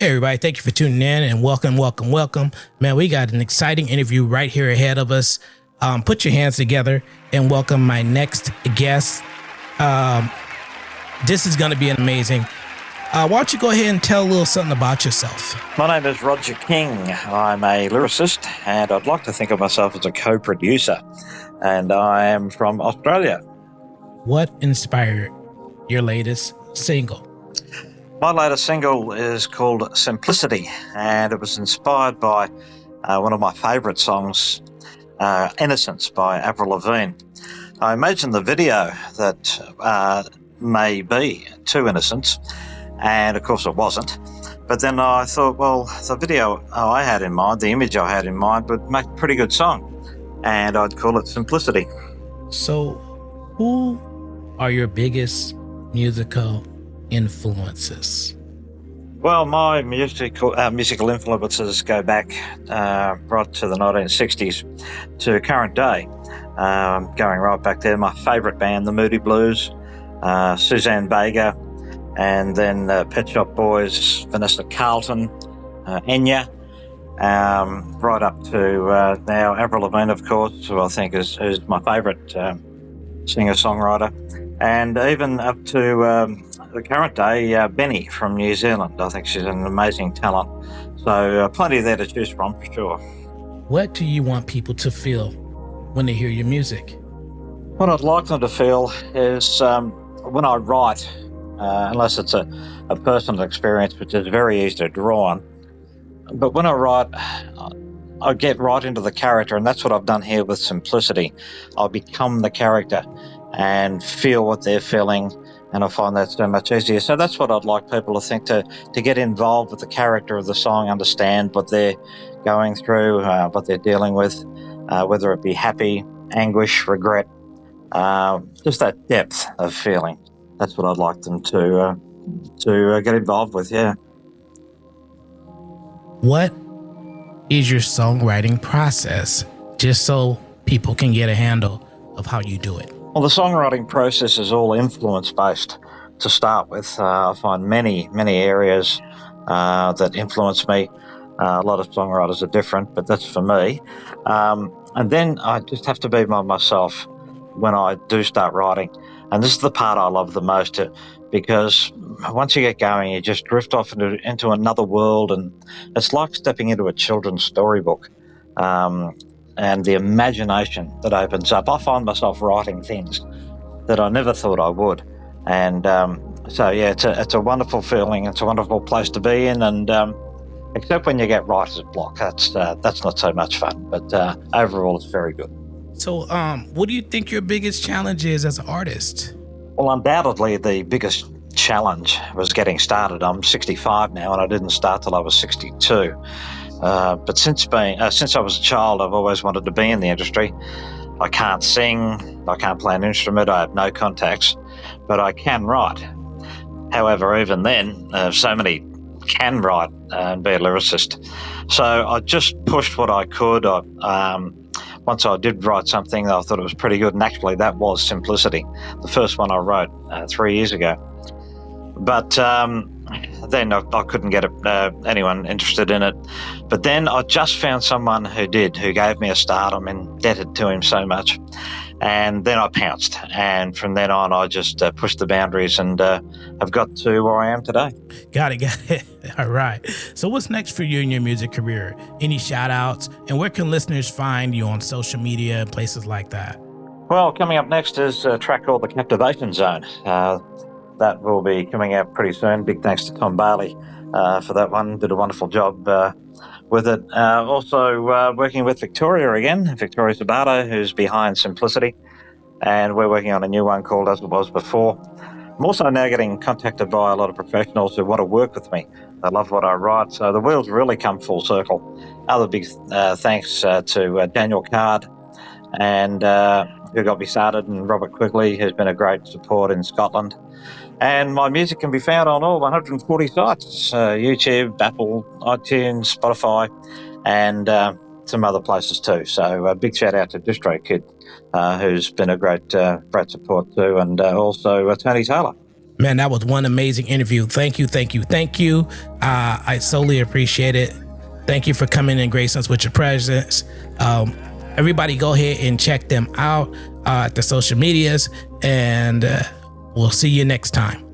Hey, everybody, thank you for tuning in and welcome, welcome, welcome. Man, we got an exciting interview right here ahead of us. Put your hands together and welcome my next guest. This is going to be an amazing. Why don't you go ahead and tell a little something about yourself? My name is Roger King. I'm a lyricist, and I'd like to think of myself as a co-producer, and I am from Australia. What inspired your latest single? My latest single is called Simplicity, and it was inspired by one of my favourite songs, Innocence by Avril Lavigne. I imagined the video that may be to Innocence, and of course it wasn't. But then I thought, well, the video I had in mind, the image I had in mind, would make a pretty good song, and I'd call it Simplicity. So, who are your biggest musical influences? Well, my musical influences go back right to the 1960s to current day. Going right back there, my favourite band, the Moody Blues, Suzanne Vega, and then Pet Shop Boys, Vanessa Carlton, Enya, right up to now Avril Lavigne, of course, who I think is my favourite singer-songwriter, and even up to the current day, Benny from New Zealand. I think she's an amazing talent. So plenty there to choose from, for sure. What do you want people to feel when they hear your music? What I'd like them to feel is when I write, unless it's a personal experience, which is very easy to draw on, but when I write, I get right into the character, and that's what I've done here with Simplicity. I'll become the character and feel what they're feeling, and I find that so much easier. So that's what I'd like people to think, to get involved with the character of the song, understand what they're going through, what they're dealing with, whether it be happy, anguish, regret, just that depth of feeling. That's what I'd like them to get involved with, yeah. What is your songwriting process, just so people can get a handle of how you do it? Well, the songwriting process is all influence-based to start with. I find many areas that influence me. A lot of songwriters are different, but that's for me. And then I just have to be by myself when I do start writing. And this is the part I love the most, because once you get going, you just drift off into another world, and it's like stepping into a children's storybook. And the imagination that opens up. I find myself writing things that I never thought I would. And so, yeah, it's a wonderful feeling. It's a wonderful place to be in. And except when you get writer's block, that's not so much fun. But overall, it's very good. So, what do you think your biggest challenge is as an artist? Well, undoubtedly, the biggest challenge was getting started. I'm 65 now, and I didn't start till I was 62. But since I was a child, I've always wanted to be in the industry. I can't sing, I can't play an instrument, I have no contacts, but I can write. However, even then, so many can write and be a lyricist. So I just pushed what I could. Once I did write something, I thought it was pretty good, and actually that was Simplicity, the first one I wrote 3 years ago. But then I couldn't get anyone interested in it. But then I just found someone who gave me a start. I'm indebted to him so much. And then I pounced. And from then on, I just pushed the boundaries and have got to where I am today. Got it. All right. So what's next for you in your music career? Any shout outs? And where can listeners find you on social media and places like that? Well, coming up next is a track called The Captivation Zone. That will be coming out pretty soon. Big thanks to Tom Bailey for that one. Did a wonderful job with it. Also working with Victoria Sabato, who's behind Simplicity. And we're working on a new one called As It Was Before. I'm also now getting contacted by a lot of professionals who want to work with me. They love what I write. So the wheels really come full circle. Other big thanks to Daniel Card, and who got me started, and Robert Quigley, who's been a great support in Scotland. And my music can be found on all 140 sites, YouTube, Apple, iTunes, Spotify, and some other places too. So a big shout out to DistroKid, who's been a great support too, and also Tony Taylor. Man, that was one amazing interview. Thank you, thank you, thank you. I solely appreciate it. Thank you for coming and gracing us with your presence. Everybody go ahead and check them out at the social medias, and we'll see you next time.